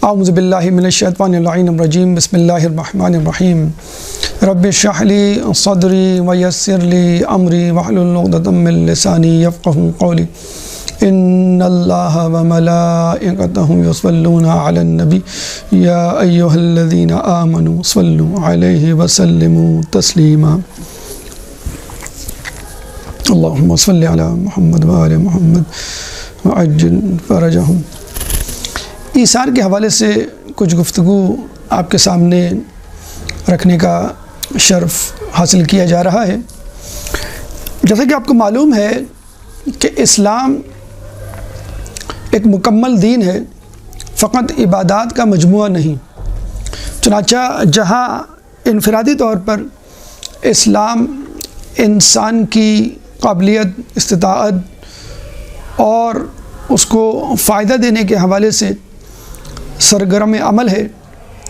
اعوذ باللہ من الشیطان اللعین الرجیم بسم اللہ الرحمن الرحیم رب اشرح لی صدری ویسر لی امری واحلل عقدۃ من لسانی یفقہوا قولی ان اللہ وملائکتہ یصلون علی النبی یا ایہا الذین آمنوا صلوا علیہ وسلموا تسلیما اللہم صل علی محمد وآل محمد وعجل فرجہم۔ ایثار کے حوالے سے کچھ گفتگو آپ کے سامنے رکھنے کا شرف حاصل کیا جا رہا ہے۔ جیسا کہ آپ کو معلوم ہے کہ اسلام ایک مکمل دین ہے، فقط عبادات کا مجموعہ نہیں۔ چنانچہ جہاں انفرادی طور پر اسلام انسان کی قابلیت، استطاعت اور اس کو فائدہ دینے کے حوالے سے سرگرم عمل ہے،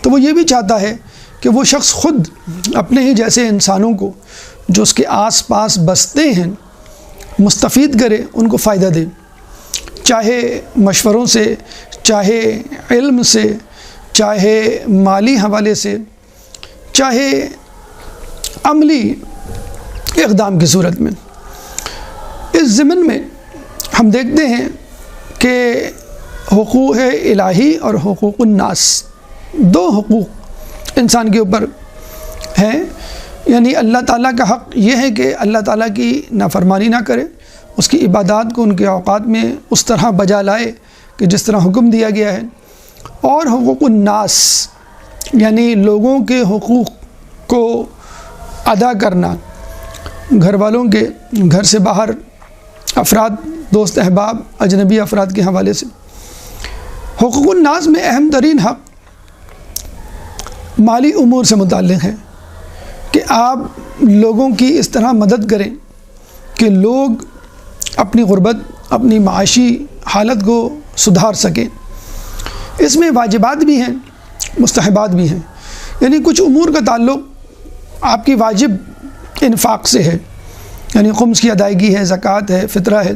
تو وہ یہ بھی چاہتا ہے کہ وہ شخص خود اپنے ہی جیسے انسانوں کو جو اس کے آس پاس بستے ہیں مستفید کرے، ان کو فائدہ دے، چاہے مشوروں سے، چاہے علم سے، چاہے مالی حوالے سے، چاہے عملی اقدام کی صورت میں۔ اس ضمن میں ہم دیکھتے ہیں کہ حقوق الہی اور حقوق الناس، دو حقوق انسان کے اوپر ہیں۔ یعنی اللہ تعالیٰ کا حق یہ ہے کہ اللہ تعالیٰ کی نافرمانی نہ کرے، اس کی عبادات کو ان کے اوقات میں اس طرح بجا لائے کہ جس طرح حکم دیا گیا ہے، اور حقوق الناس یعنی لوگوں کے حقوق کو ادا کرنا، گھر والوں کے، گھر سے باہر افراد، دوست احباب، اجنبی افراد کے حوالے سے۔ حقوق الناس میں اہم ترین حق مالی امور سے متعلق ہے کہ آپ لوگوں کی اس طرح مدد کریں کہ لوگ اپنی غربت، اپنی معاشی حالت کو سدھار سکیں۔ اس میں واجبات بھی ہیں، مستحبات بھی ہیں، یعنی کچھ امور کا تعلق آپ کی واجب انفاق سے ہے، یعنی خمس کی ادائیگی ہے، زکوٰۃ ہے، فطرہ ہے،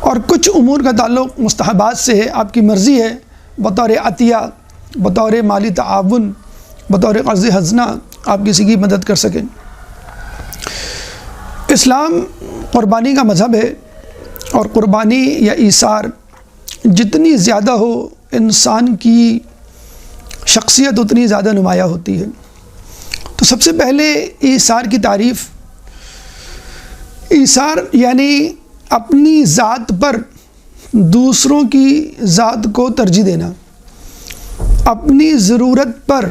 اور کچھ امور کا تعلق مستحبات سے ہے، آپ کی مرضی ہے بطور عطیہ، بطور مالی تعاون، بطور قرض حسنہ آپ کسی کی مدد کر سکیں۔ اسلام قربانی کا مذہب ہے، اور قربانی یا ایثار جتنی زیادہ ہو انسان کی شخصیت اتنی زیادہ نمایاں ہوتی ہے۔ تو سب سے پہلے ایثار کی تعریف، ایثار یعنی اپنی ذات پر دوسروں کی ذات کو ترجیح دینا، اپنی ضرورت پر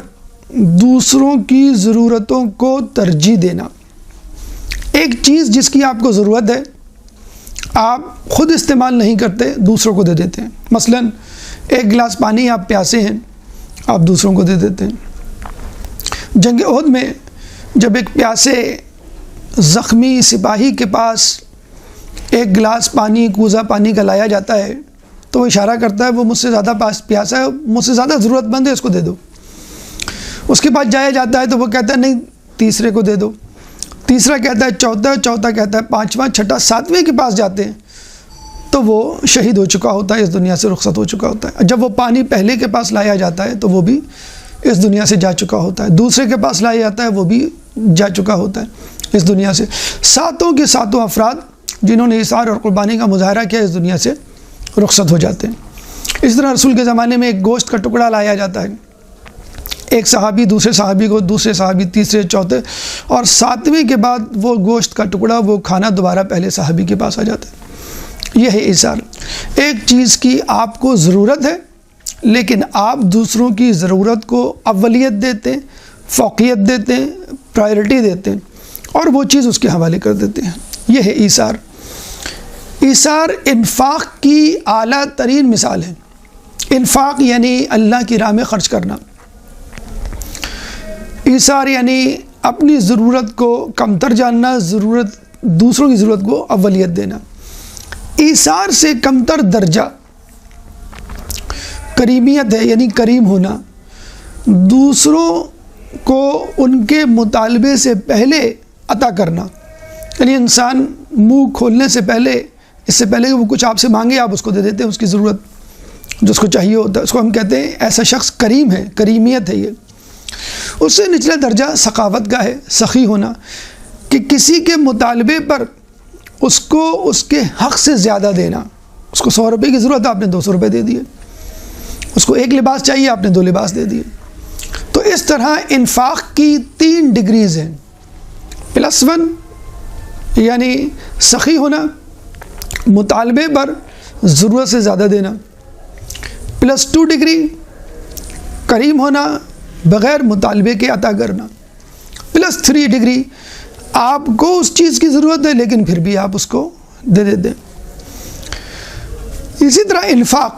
دوسروں کی ضرورتوں کو ترجیح دینا۔ ایک چیز جس کی آپ کو ضرورت ہے، آپ خود استعمال نہیں کرتے، دوسروں کو دے دیتے ہیں۔ مثلا ایک گلاس پانی آپ پیاسے ہیں، آپ دوسروں کو دے دیتے ہیں۔ جنگ احد میں جب ایک پیاسے زخمی سپاہی کے پاس ایک گلاس پانی، کوزہ پانی کا لایا جاتا ہے، تو وہ اشارہ کرتا ہے وہ مجھ سے زیادہ پیاسا ہے، مجھ سے زیادہ ضرورت مند ہے، اس کو دے دو۔ اس کے پاس جایا جاتا ہے تو وہ کہتا ہے نہیں، تیسرے کو دے دو۔ تیسرا کہتا ہے چوتھا، چوتھا کہتا ہے پانچواں، چھٹا، ساتویں کے پاس جاتے ہیں تو وہ شہید ہو چکا ہوتا ہے، اس دنیا سے رخصت ہو چکا ہوتا ہے۔ جب وہ پانی پہلے کے پاس لایا جاتا ہے تو وہ بھی اس دنیا سے جا چکا ہوتا ہے۔ دوسرے کے پاس لایا جاتا ہے، وہ بھی جا چکا ہوتا ہے اس دنیا سے۔ ساتوں کے ساتوں افراد جنہوں نے ایثار اور قربانی کا مظاہرہ کیا اس دنیا سے رخصت ہو جاتے ہیں۔ اس طرح رسول کے زمانے میں ایک گوشت کا ٹکڑا لایا جاتا ہے، ایک صحابی دوسرے صحابی کو، دوسرے صحابی تیسرے، چوتھے، اور ساتویں کے بعد وہ گوشت کا ٹکڑا، وہ کھانا دوبارہ پہلے صحابی کے پاس آ جاتا ہے۔ یہ ہے ایثار۔ ایک چیز کی آپ کو ضرورت ہے، لیکن آپ دوسروں کی ضرورت کو اولیت دیتے ہیں، فوقیت دیتے ہیں، پرائرٹی دیتے ہیں، اور وہ چیز اس کے حوالے کر دیتے ہیں۔ یہ ہے ایثار۔ ایثار انفاق کی اعلیٰ ترین مثال ہے۔ انفاق یعنی اللہ کی راہ میں خرچ کرنا، ایثار یعنی اپنی ضرورت کو کمتر جاننا، دوسروں کی ضرورت کو اولیت دینا۔ ایثار سے کمتر درجہ کریمیت ہے، یعنی کریم ہونا، دوسروں کو ان کے مطالبے سے پہلے عطا کرنا، یعنی انسان منہ کھولنے سے پہلے، اس سے پہلے کہ وہ کچھ آپ سے مانگے آپ اس کو دے دیتے ہیں، اس کی ضرورت جو اس کو چاہیے ہوتا ہے، اس کو ہم کہتے ہیں ایسا شخص کریم ہے، کریمیت ہے یہ۔ اس سے نچلا درجہ سخاوت کا ہے، سخی ہونا، کہ کسی کے مطالبے پر اس کو اس کے حق سے زیادہ دینا۔ اس کو 100 روپے کی ضرورت ہے، آپ نے 200 روپے دے دیے۔ اس کو 1 لباس چاہیے، آپ نے 2 لباس دے دیے۔ تو اس طرح انفاق کی 3 ڈگریز ہیں۔ +1 یعنی سخی ہونا، مطالبے پر ضرورت سے زیادہ دینا۔ +2 ڈگری کریم ہونا، بغیر مطالبے کے عطا کرنا۔ +3 ڈگری آپ کو اس چیز کی ضرورت ہے لیکن پھر بھی آپ اس کو دے دیتے ہیں۔ اسی طرح انفاق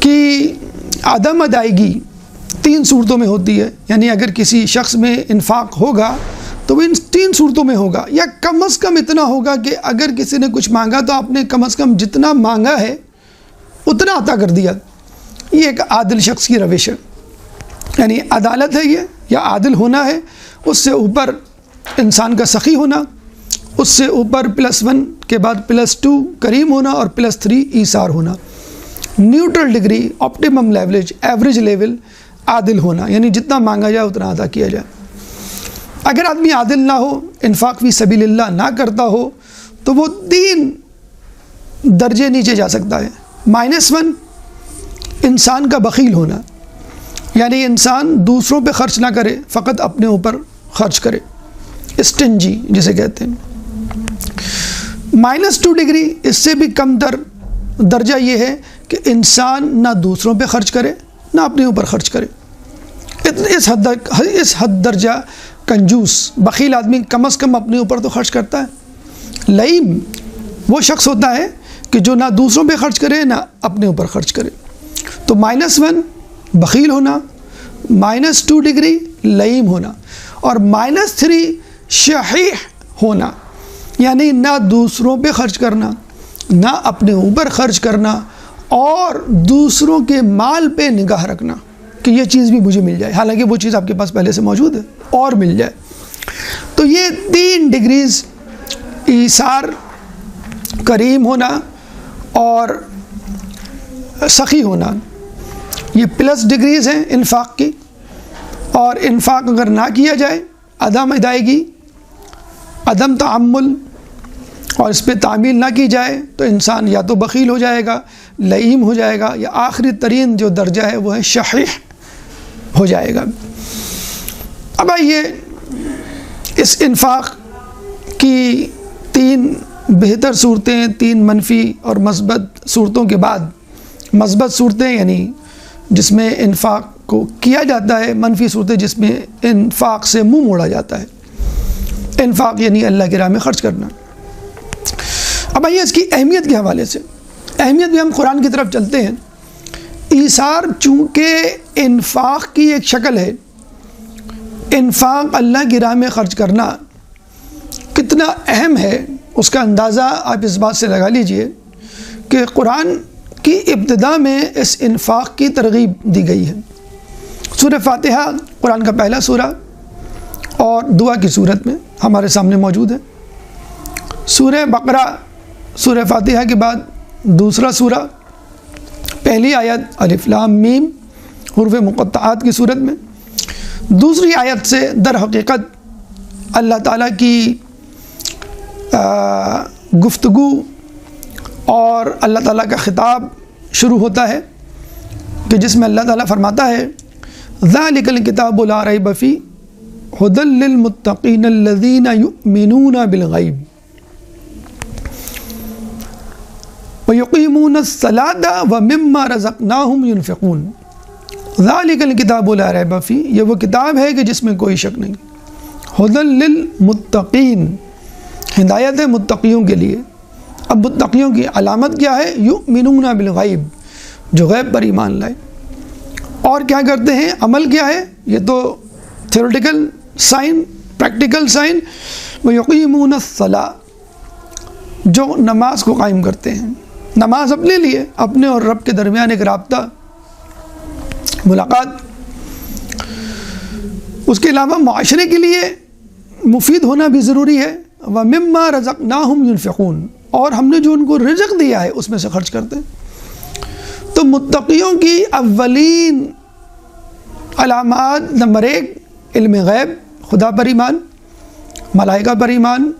کی عدم ادائیگی 3 صورتوں میں ہوتی ہے، یعنی اگر کسی شخص میں انفاق ہوگا تو وہ ان 3 صورتوں میں ہوگا، یا کم از کم اتنا ہوگا کہ اگر کسی نے کچھ مانگا تو آپ نے کم از کم جتنا مانگا ہے اتنا عطا کر دیا۔ یہ ایک عادل شخص کی روش ہے، یعنی عدالت ہے یہ، یا عادل ہونا ہے۔ اس سے اوپر انسان کا سخی ہونا، اس سے اوپر +1 کے بعد +2 کریم ہونا، اور +3 ایثار ہونا۔ Neutral degree, optimum leverage, average level عادل ہونا، یعنی جتنا مانگا جائے اتنا ادا کیا جائے۔ اگر آدمی عادل نہ ہو، انفاق فی سبیل اللہ نہ کرتا ہو، تو وہ 3 درجے نیچے جا سکتا ہے۔ -1 انسان کا بخیل ہونا، یعنی انسان دوسروں پہ خرچ نہ کرے، فقط اپنے اوپر خرچ کرے، اسٹنجی جسے کہتے ہیں۔ -2 ڈگری، اس سے بھی کم تر درجہ یہ ہے کہ انسان نہ دوسروں پہ خرچ کرے نہ اپنے اوپر خرچ کرے۔ اس حد درجہ کنجوس، بخیل آدمی کم از کم اپنے اوپر تو خرچ کرتا ہے۔ لئیم وہ شخص ہوتا ہے کہ جو نہ دوسروں پہ خرچ کرے نہ اپنے اوپر خرچ کرے۔ تو -1 بخیل ہونا، -2 ڈگری لئیم ہونا، اور -3 شحیح ہونا، یعنی نہ دوسروں پہ خرچ کرنا نہ اپنے اوپر خرچ کرنا، اور دوسروں کے مال پہ نگاہ رکھنا کہ یہ چیز بھی مجھے مل جائے، حالانکہ وہ چیز آپ کے پاس پہلے سے موجود ہے اور مل جائے۔ تو یہ 3 ڈگریز، ایثار، کریم ہونا اور سخی ہونا، یہ پلس ڈگریز ہیں انفاق کی۔ اور انفاق اگر نہ کیا جائے، عدم ادائیگی، عدم تعمل، اور اس پہ تعمیل نہ کی جائے، تو انسان یا تو بخیل ہو جائے گا، لئیم ہو جائے گا، یا آخری ترین جو درجہ ہے وہ ہے شحیح ہو جائے گا۔ اب آئیے اس انفاق کی 3 بہتر صورتیں، 3 منفی اور مثبت صورتوں کے بعد، مثبت صورتیں یعنی جس میں انفاق کو کیا جاتا ہے، منفی صورتیں جس میں انفاق سے منہ موڑا جاتا ہے۔ انفاق یعنی اللہ کی راہ میں خرچ کرنا۔ اب آئیے اس کی اہمیت کے حوالے سے، اہمیت بھی ہم قرآن کی طرف چلتے ہیں۔ ایثار چونکہ انفاق کی ایک شکل ہے، انفاق اللہ کی راہ میں خرچ کرنا کتنا اہم ہے اس کا اندازہ آپ اس بات سے لگا لیجئے کہ قرآن کی ابتدا میں اس انفاق کی ترغیب دی گئی ہے۔ سورہ فاتحہ قرآن کا پہلا سورہ اور دعا کی صورت میں ہمارے سامنے موجود ہے۔ سورہ بقرہ سورہ فاتحہ کے بعد دوسرا سورہ، پہلی آیت الف لام میم حروف مقطعات کی صورت میں، دوسری آیت سے در حقیقت اللہ تعالیٰ کی گفتگو اور اللہ تعالیٰ کا خطاب شروع ہوتا ہے، کہ جس میں اللہ تعالیٰ فرماتا ہے ذَلِكَ الْكِتَابُ لَا رَيْبَ فِيهِ هُدًى لِّلْمُتَّقِينَ الَّذِينَ يُؤْمِنُونَ بِالْغَيْبِ وَيُقِيمُونَ الصَّلَاةَ وَمِمَّا رَزَقْنَاهُمْ يُنْفِقُونَ۔ ذَلِكَ الْكِتَابُ لَا رَيْبَ فِيهِ، یہ وہ کتاب ہے کہ جس میں کوئی شک نہیں۔ هُدًى لِّلْمُتَّقِينَ، ہدایت ہے متقیوں کے لیے۔ اب متقیوں کی علامت کیا ہے؟ یؤمنون بالغیب، جو غیب پر ایمان لائے۔ اور کیا کرتے ہیں؟ عمل کیا ہے؟ یہ تو تھیوریٹیکل سائن، پریکٹیکل سائن۔ وَيُقِيمُونَ الصَّلَاةَ، جو نماز کو قائم کرتے ہیں۔ نماز اپنے لیے، اپنے اور رب کے درمیان ایک رابطہ، ملاقات۔ اس کے علاوہ معاشرے کے لیے مفید ہونا بھی ضروری ہے۔ وَمِمَّا رَزَقْنَاهُمْ يُنْفِقُونَ، اور ہم نے جو ان کو رزق دیا ہے اس میں سے خرچ کرتے ہیں۔ تو متقیوں کی اولین علامات نمبر 1 علم غیب، خدا پر ایمان، ملائکہ پر ایمان،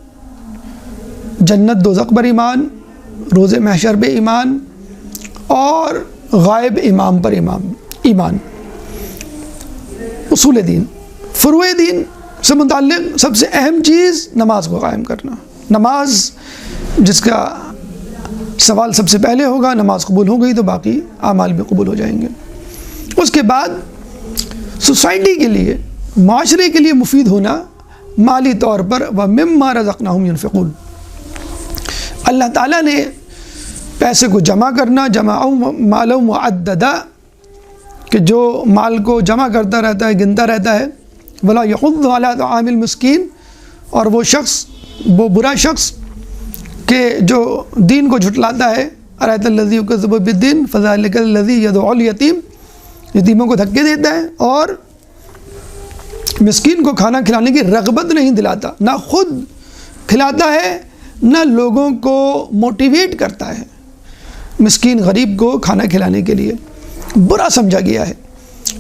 جنت دوزخ پر ایمان، روز محشر پہ ایمان، اور غائب امام پر ایمان۔ اصول دین، فروع دین سے متعلق سب سے اہم چیز نماز کو قائم کرنا۔ نماز جس کا سوال سب سے پہلے ہوگا، نماز قبول ہو گئی تو باقی اعمال بھی قبول ہو جائیں گے۔ اس کے بعد سوسائٹی کے لیے، معاشرے کے لیے مفید ہونا مالی طور پر وَمِمَّا رَزَقْنَاهُمْ يُنْفِقُونَ، اللہ تعالیٰ نے پیسے کو جمع کرنا، جمعوا مالا معددا، کہ جو مال کو جمع کرتا رہتا ہے، گنتا رہتا ہے، ولا یحض علی طعام المسکین، اور وہ شخص، وہ برا شخص کہ جو دین کو جھٹلاتا ہے، ارأیت الذی یکذب بالدین فذلک الذی یدعو الیتیم، یتیموں کو دھکے دیتا ہے اور مسکین کو کھانا کھلانے کی رغبت نہیں دلاتا، نہ خود کھلاتا ہے نہ لوگوں کو موٹیویٹ کرتا ہے مسکین غریب کو کھانا کھلانے کے لیے۔ برا سمجھا گیا ہے۔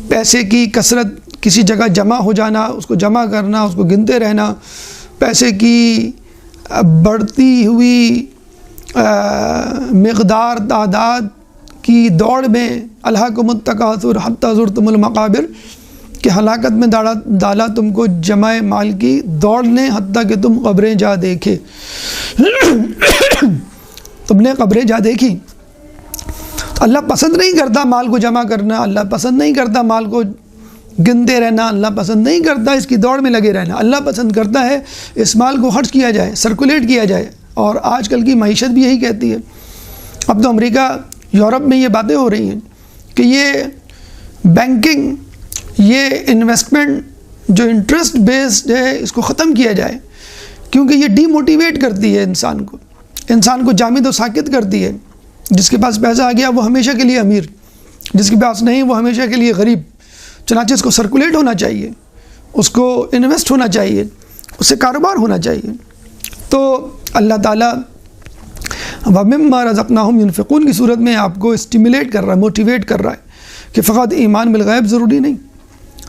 پیسے کی کثرت، کسی جگہ جمع ہو جانا، اس کو جمع کرنا، اس کو گنتے رہنا، پیسے کی بڑھتی ہوئی مقدار، تعداد کی دوڑ میں، الہاکم التکاثر حتی زرتم المقابر، کہ ہلاکت میں ڈالا تم کو جمع مال کی دوڑ نے، حتیٰ کہ تم قبریں جا دیکھے۔ تم نے قبریں جا دیکھی۔ اللہ پسند نہیں کرتا مال کو جمع کرنا، اللہ پسند نہیں کرتا مال کو گنتے رہنا، اللہ پسند نہیں کرتا اس کی دوڑ میں لگے رہنا۔ اللہ پسند کرتا ہے اس مال کو خرچ کیا جائے، سرکولیٹ کیا جائے، اور آج کل کی معیشت بھی یہی کہتی ہے۔ اب تو امریکہ، یورپ میں یہ باتیں ہو رہی ہیں کہ یہ بینکنگ، یہ انویسٹمنٹ جو انٹرسٹ بیسڈ ہے، اس کو ختم کیا جائے، کیونکہ یہ ڈی موٹیویٹ کرتی ہے انسان کو جامد و ساکت کرتی ہے۔ جس کے پاس پیسہ آ گیا وہ ہمیشہ کے لیے امیر، جس کے پاس نہیں وہ ہمیشہ کے لیے غریب۔ چنانچہ اس کو سرکولیٹ ہونا چاہیے، اس کو انویسٹ ہونا چاہیے، اس سے کاروبار ہونا چاہیے۔ تو اللہ تعالیٰ وَمِمَّا رَزَقْنَاهُمْ يُنْفِقُونَ کی صورت میں آپ کو اسٹیمولیٹ کر رہا ہے، موٹیویٹ کر رہا ہے کہ فقط ایمان بالغیب ضروری نہیں،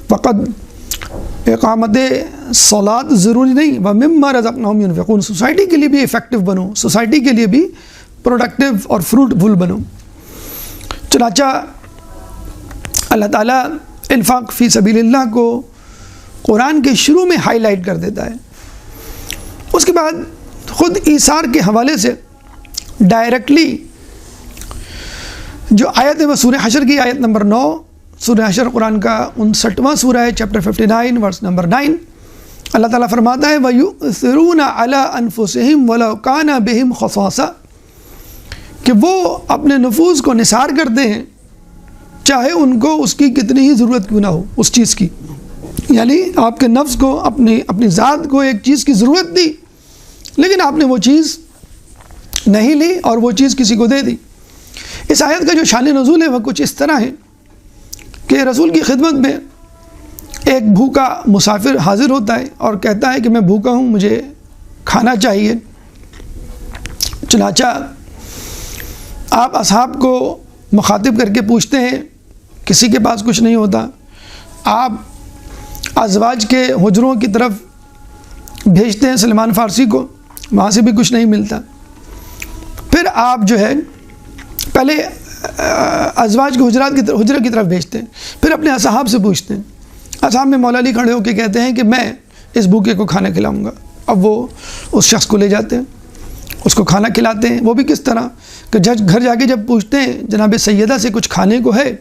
فقط اقامت صلاۃ ضروری نہیں، وَمِمَّا رَزَقْنَاهُمْ يُنْفِقُونَ، سوسائٹی کے لیے بھی افیکٹو بنو، سوسائٹی کے لیے بھی پروڈکٹیو اور فروٹفل بنو۔ چنانچہ اللہ تعالیٰ انفاق فی سبیل اللہ کو قرآن کے شروع میں ہائی لائٹ کر دیتا ہے۔ اس کے بعد خود ایثار کے حوالے سے ڈائریکٹلی جو آیت ہے وہ سورہ حشر کی آیت نمبر 9، سورہ حشر قرآن کا 59واں سورہ ہے، چیپٹر 59 ورس نمبر 9۔ اللہ تعالیٰ فرماتا ہے وَيُؤْثِرُونَ عَلَىٰ أَنفُسِهِمْ وَلَوْ كَانَ بِهِمْ خَصَاصَةٌ، کہ وہ اپنے نفوس کو نثار کرتے ہیں چاہے ان کو اس کی کتنی ہی ضرورت کیوں نہ ہو، اس چیز کی۔ یعنی آپ کے نفس کو، اپنی ذات کو ایک چیز کی ضرورت تھی، لیکن آپ نے وہ چیز نہیں لی اور وہ چیز کسی کو دے دی۔ اس آیت کا جو شان نزول ہے وہ کچھ اس طرح ہے کہ رسول کی خدمت میں ایک بھوکا مسافر حاضر ہوتا ہے اور کہتا ہے کہ میں بھوکا ہوں، مجھے کھانا چاہیے۔ چنانچہ آپ اصحاب کو مخاطب کر کے پوچھتے ہیں، کسی کے پاس کچھ نہیں ہوتا، آپ ازواج کے حجروں کی طرف بھیجتے ہیں سلمان فارسی کو، وہاں سے بھی کچھ نہیں ملتا۔ پھر آپ جو ہے پہلے ازواج کے حجرہ کی طرف بھیجتے ہیں، پھر اپنے اصحاب سے پوچھتے ہیں۔ اصحاب میں مولا علی کھڑے ہو کے کہتے ہیں کہ میں اس بھوکے کو کھانا کھلاؤں گا۔ اب وہ اس شخص کو لے جاتے ہیں، اس کو کھانا کھلاتے ہیں۔ وہ بھی کس طرح کہ گھر جا کے جب پوچھتے ہیں جناب سیدہ سے کچھ کھانے کو ہے،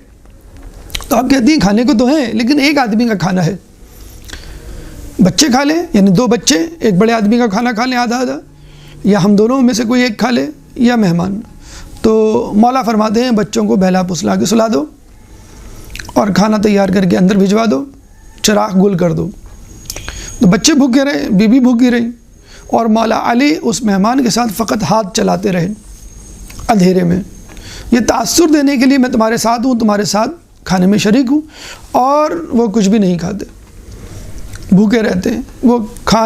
تو آپ کہتی ہیں کھانے کو تو ہے لیکن ایک آدمی کا کھانا ہے، بچے کھا لیں، یعنی 2 بچے ایک بڑے آدمی کا کھانا کھا لیں آدھا آدھا، یا ہم دونوں میں سے کوئی ایک کھا لے، یا مہمان۔ تو مولا فرماتے ہیں بچوں کو بہلا پسلا کے سلا دو اور کھانا تیار کر کے اندر بھجوا دو، چراغ گل کر دو۔ تو بچے بھوکے رہے، بیوی بھوکی رہی، اور مولا علی اس مہمان کے ساتھ فقط ہاتھ چلاتے رہے اندھیرے میں، یہ تاثر دینے کے لیے میں تمہارے ساتھ ہوں، تمہارے ساتھ کھانے میں شریک ہوں۔ اور وہ کچھ بھی نہیں کھاتے، بھوکے رہتے ہیں۔ وہ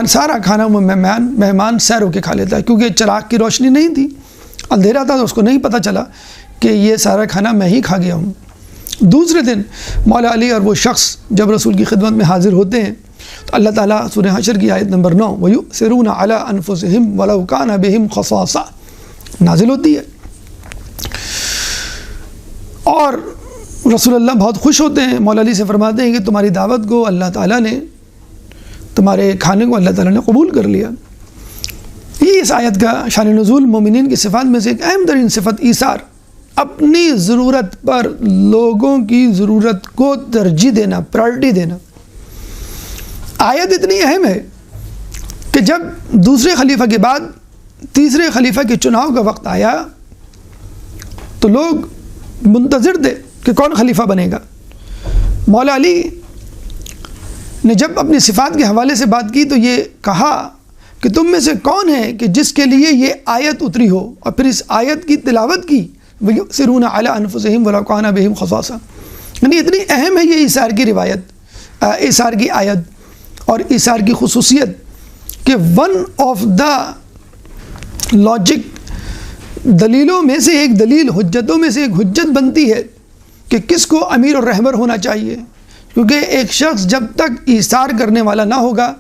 سارا کھانا وہ مہمان سیر ہو کے کھا لیتا ہے، کیونکہ چراغ کی روشنی نہیں تھی، اندھیرا تھا، تو اس کو نہیں پتہ چلا کہ یہ سارا کھانا میں ہی کھا گیا ہوں۔ دوسرے دن مولا علی اور وہ شخص جب رسول کی خدمت میں حاضر ہوتے ہیں تو اللہ تعالیٰ سورہ حشر کی آیت نمبر 9 وَيُؤْثِرُونَ عَلَىٰ أَنفُسِهِمْ وَلَوْ كَانَ بِهِمْ خَصَاصَةٌ نازل ہوتی ہے، اور رسول اللہ بہت خوش ہوتے ہیں، مولا علی سے فرماتے ہیں کہ تمہاری دعوت کو اللہ تعالیٰ نے، تمہارے کھانے کو اللہ تعالیٰ نے قبول کر لیا۔ یہ اس آیت کا شان نزول مومنین کی صفات میں سے ایک اہم ترین صفت ایثار، اپنی ضرورت پر لوگوں کی ضرورت کو ترجیح دینا، پرائرٹی دینا۔ آیت اتنی اہم ہے کہ جب دوسرے خلیفہ کے بعد تیسرے خلیفہ کے چناؤ کا وقت آیا تو لوگ منتظر تھے کہ کون خلیفہ بنے گا۔ مولا علی نے جب اپنی صفات کے حوالے سے بات کی تو یہ کہا کہ تم میں سے کون ہے کہ جس کے لیے یہ آیت اتری ہو، اور پھر اس آیت کی تلاوت کی وَيُؤْثِرُونَ عَلَىٰ أَنفُسِهِمْ وَلَوْ كَانَ بِهِمْ خَصَاصَةٌ، یعنی اتنی اہم ہے یہ ایثار کی روایت، ایثار کی آیت اور ایثار کی خصوصیت کہ ون آف دا لاجک دلیلوں میں سے ایک دلیل، حجتوں میں سے ایک حجت بنتی ہے کہ کس کو امیر اور رہبر ہونا چاہیے، کیونکہ ایک شخص جب تک ایثار کرنے والا نہ ہوگا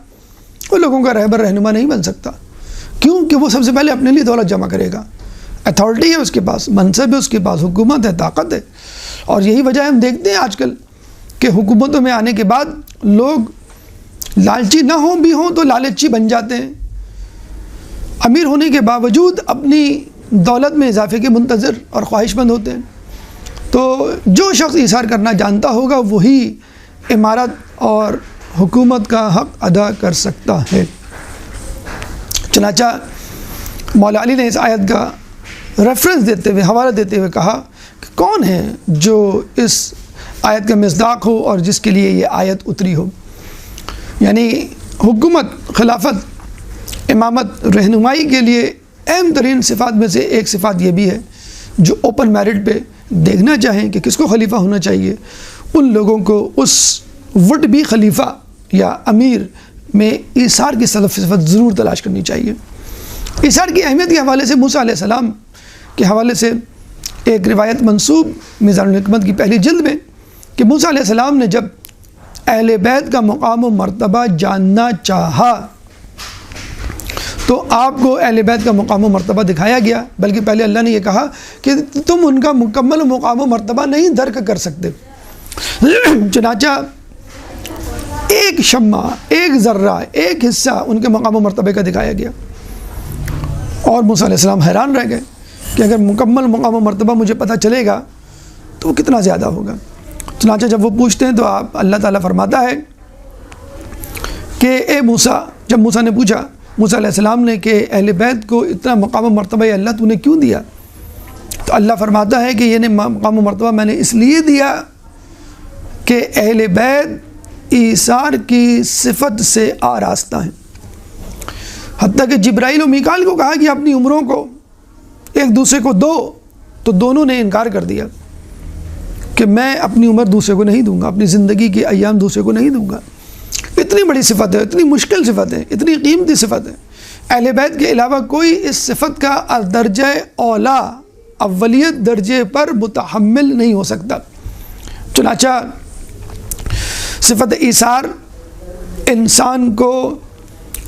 وہ لوگوں کا رہبر رہنما نہیں بن سکتا۔ کیوں کہ وہ سب سے پہلے اپنے لیے دولت جمع کرے گا، اتھارٹی ہے اس کے پاس، منصب ہے اس کے پاس، حکومت ہے، طاقت ہے، اور یہی وجہ ہم دیکھتے ہیں آج کل کہ حکومتوں میں آنے کے بعد لوگ لالچی نہ ہوں بھی ہوں تو لالچی بن جاتے ہیں، امیر ہونے کے باوجود اپنی دولت میں اضافے کے منتظر اور خواہش مند ہوتے ہیں۔ تو جو شخص ایثار کرنا جانتا ہوگا وہی امارت اور حکومت کا حق ادا کر سکتا ہے۔ چنانچہ مولا علی نے اس آیت کا ریفرنس دیتے ہوئے، حوالہ دیتے ہوئے کہا کہ کون ہے جو اس آیت کا مصداق ہو اور جس کے لیے یہ آیت اتری ہو، یعنی حکومت، خلافت، امامت، رہنمائی کے لیے اہم ترین صفات میں سے ایک صفات یہ بھی ہے جو اوپن میرٹ پہ دیکھنا چاہیں کہ کس کو خلیفہ ہونا چاہیے، ان لوگوں کو اس وڈ بھی خلیفہ یا امیر میں ایثار کی صفت ضرور تلاش کرنی چاہیے۔ ایثار کی اہمیت کے حوالے سے موسیٰ علیہ السلام کے حوالے سے ایک روایت منسوب میزان الحکمت کی پہلی جلد میں کہ موسیٰ علیہ السلام نے جب اہل بیت کا مقام و مرتبہ جاننا چاہا تو آپ کو اہل بیت کا مقام و مرتبہ دکھایا گیا، بلکہ پہلے اللہ نے یہ کہا کہ تم ان کا مکمل مقام و مرتبہ نہیں درک کر سکتے۔ چنانچہ ایک شمع، ایک ذرہ، ایک حصہ ان کے مقام و مرتبے کا دکھایا گیا، اور موسیٰ علیہ السلام حیران رہ گئے کہ اگر مکمل مقام و مرتبہ مجھے پتہ چلے گا تو وہ کتنا زیادہ ہوگا۔ چنانچہ جب وہ پوچھتے ہیں تو آپ اللہ تعالیٰ فرماتا ہے کہ اے موسیٰ، جب موسیٰ نے پوچھا موسیٰ علیہ السلام نے کہ اہل بیت کو اتنا مقام و مرتبہ یا اللہ تو نے کیوں دیا، تو اللہ فرماتا ہے کہ یہ مقام و مرتبہ میں نے اس لیے دیا کہ اہل بیت ایثار کی صفت سے آراستہ ہیں۔ حتیٰ کہ جبرائیل و میکائیل کو کہا کہ اپنی عمروں کو ایک دوسرے کو دو، تو دونوں نے انکار کر دیا کہ میں اپنی عمر دوسرے کو نہیں دوں گا، اپنی زندگی کے ایام دوسرے کو نہیں دوں گا۔ اتنی بڑی صفت ہے، اتنی مشکل صفت ہے، اتنی قیمتی صفت ہے، اہل بیت کے علاوہ کوئی اس صفت کا درجہ اولا، اولیت درجے پر متحمل نہیں ہو سکتا۔ چنانچہ صفت ایثار انسان کو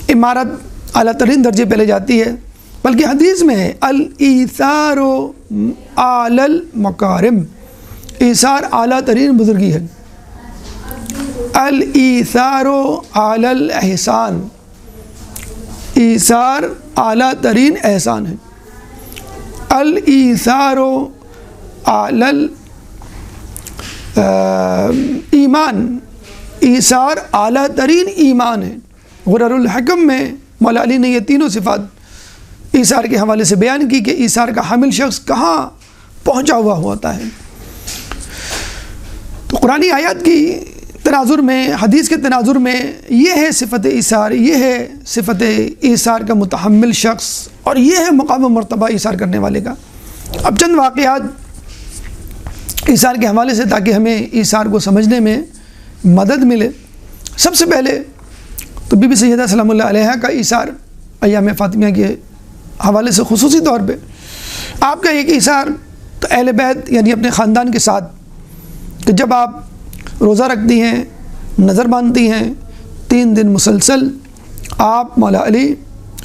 امارت اعلیٰ ترین درجے پہ لے جاتی ہے، بلکہ حدیث میں ہے الایثار اعلی المکارم، ایثار اعلیٰ ترین بزرگی ہے، الایثار اعلی الاحسان، ایثار اعلیٰ ترین احسان ہے، الایثار اعلی ایمان، ایثار اعلیٰ ترین ایمان ہے۔ غرر الحکم میں مولا علی نے یہ تینوں صفات ایثار کے حوالے سے بیان کی کہ ایثار کا حامل شخص کہاں پہنچا ہوا ہوتا ہے۔ تو قرآنی آیات کی تناظر میں، حدیث کے تناظر میں یہ ہے صفت ایثار، یہ ہے صفت ایثار کا متحمل شخص، اور یہ ہے مقام و مرتبہ ایثار کرنے والے کا۔ اب چند واقعات ایثار کے حوالے سے تاکہ ہمیں ایثار کو سمجھنے میں مدد ملے۔ سب سے پہلے تو بی بی سیدہ سلام اللہ علیہا کا ایثار ایام فاطمیہ کے حوالے سے خصوصی طور پہ آپ کا ایک ایثار تو اہل بیت یعنی اپنے خاندان کے ساتھ کہ جب آپ روزہ رکھتی ہیں، نظر باندھتی ہیں، 3 دن مسلسل آپ مولا علی،